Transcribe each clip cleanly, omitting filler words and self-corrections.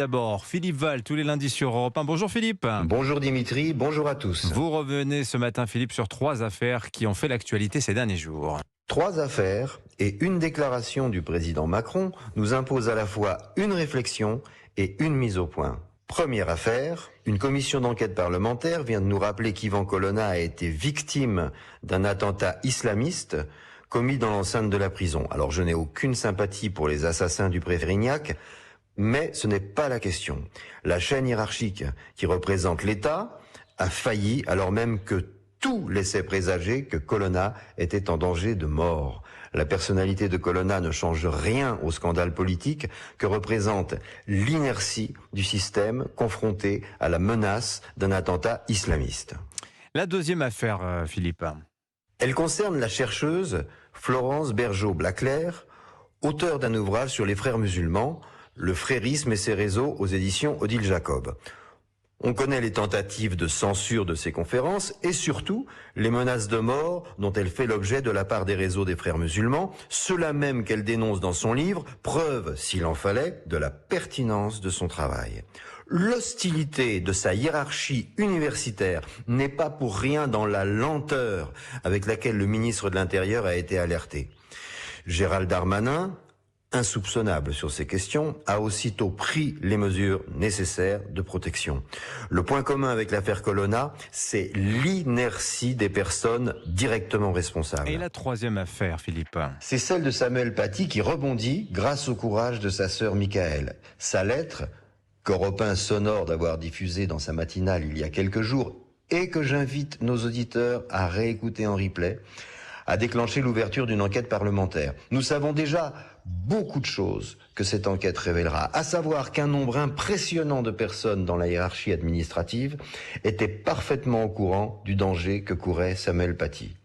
D'abord, Philippe Val, tous les lundis sur Europe 1. Bonjour Philippe. Bonjour Dimitri, bonjour à tous. Vous revenez ce matin, Philippe, sur 3 affaires qui ont fait l'actualité ces derniers jours. 3 affaires et une déclaration du président Macron nous imposent à la fois une réflexion et une mise au point. Première affaire, une commission d'enquête parlementaire vient de nous rappeler qu'Ivan Colonna a été victime d'un attentat islamiste commis dans l'enceinte de la prison. Alors je n'ai aucune sympathie pour les assassins du préfet Rignac, mais ce n'est pas la question. La chaîne hiérarchique qui représente l'État a failli alors même que tout laissait présager que Colonna était en danger de mort. La personnalité de Colonna ne change rien au scandale politique que représente l'inertie du système confronté à la menace d'un attentat islamiste. La deuxième affaire, Philippe. Elle concerne la chercheuse Florence Bergeau-Blaclair, auteure d'un ouvrage sur les frères musulmans, Le frérisme et ses réseaux aux éditions Odile Jacob. On connaît les tentatives de censure de ses conférences et surtout les menaces de mort dont elle fait l'objet de la part des réseaux des frères musulmans, ceux-là même qu'elle dénonce dans son livre, preuve, s'il en fallait, de la pertinence de son travail. L'hostilité de sa hiérarchie universitaire n'est pas pour rien dans la lenteur avec laquelle le ministre de l'Intérieur a été alerté. Gérald Darmanin, insoupçonnable sur ces questions, a aussitôt pris les mesures nécessaires de protection. Le point commun avec l'affaire Colonna, c'est l'inertie des personnes directement responsables. Et la troisième affaire, Philippe. C'est celle de Samuel Paty qui rebondit grâce au courage de sa sœur Michaëlle. Sa lettre, qu'Europe 1 s'honore d'avoir diffusée dans sa matinale il y a quelques jours et que j'invite nos auditeurs à réécouter en replay, a déclenché l'ouverture d'une enquête parlementaire. Nous savons déjà beaucoup de choses que cette enquête révélera, à savoir qu'un nombre impressionnant de personnes dans la hiérarchie administrative étaient parfaitement au courant du danger que courait Samuel Paty.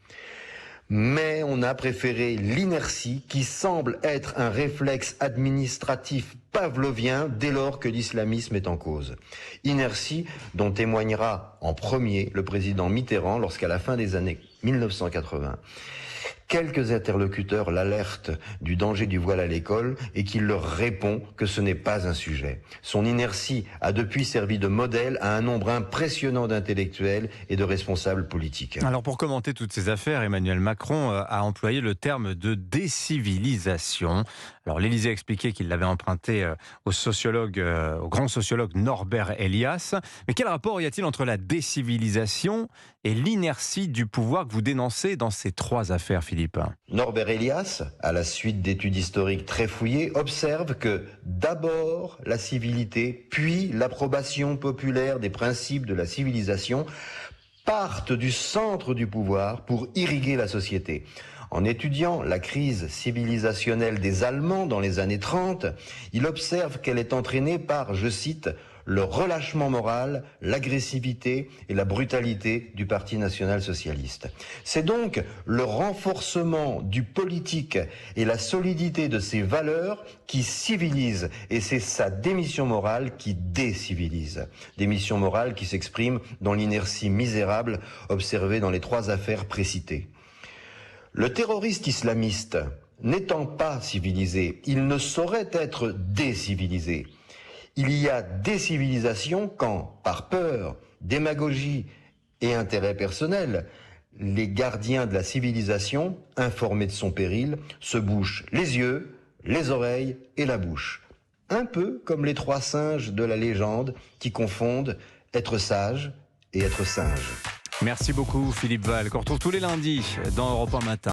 Mais on a préféré l'inertie qui semble être un réflexe administratif pavlovien dès lors que l'islamisme est en cause. Inertie dont témoignera en premier le président Mitterrand lorsqu'à la fin des années 1980, quelques interlocuteurs l'alertent du danger du voile à l'école et qu'il leur répond que ce n'est pas un sujet. Son inertie a depuis servi de modèle à un nombre impressionnant d'intellectuels et de responsables politiques. Alors pour commenter toutes ces affaires, Emmanuel Macron a employé le terme de décivilisation. Alors l'Élysée a expliqué qu'il l'avait emprunté au grand sociologue Norbert Elias. Mais quel rapport y a-t-il entre la décivilisation et l'inertie du pouvoir que vous dénoncez dans ces 3 affaires, Philippe? Norbert Elias, à la suite d'études historiques très fouillées, observe que d'abord la civilité, puis l'approbation populaire des principes de la civilisation partent du centre du pouvoir pour irriguer la société. En étudiant la crise civilisationnelle des Allemands dans les années 30, il observe qu'elle est entraînée par, je cite, le relâchement moral, l'agressivité et la brutalité du Parti national-socialiste. C'est donc le renforcement du politique et la solidité de ses valeurs qui civilisent, et c'est sa démission morale qui décivilise. Démission morale qui s'exprime dans l'inertie misérable observée dans les 3 affaires précitées. Le terroriste islamiste n'étant pas civilisé, il ne saurait être décivilisé. Il y a décivilisation quand, par peur, démagogie et intérêt personnel, les gardiens de la civilisation, informés de son péril, se bouchent les yeux, les oreilles et la bouche. Un peu comme les 3 singes de la légende qui confondent être sage et être singe. Merci beaucoup Philippe Val, qu'on retrouve tous les lundis dans Europe 1 Matin.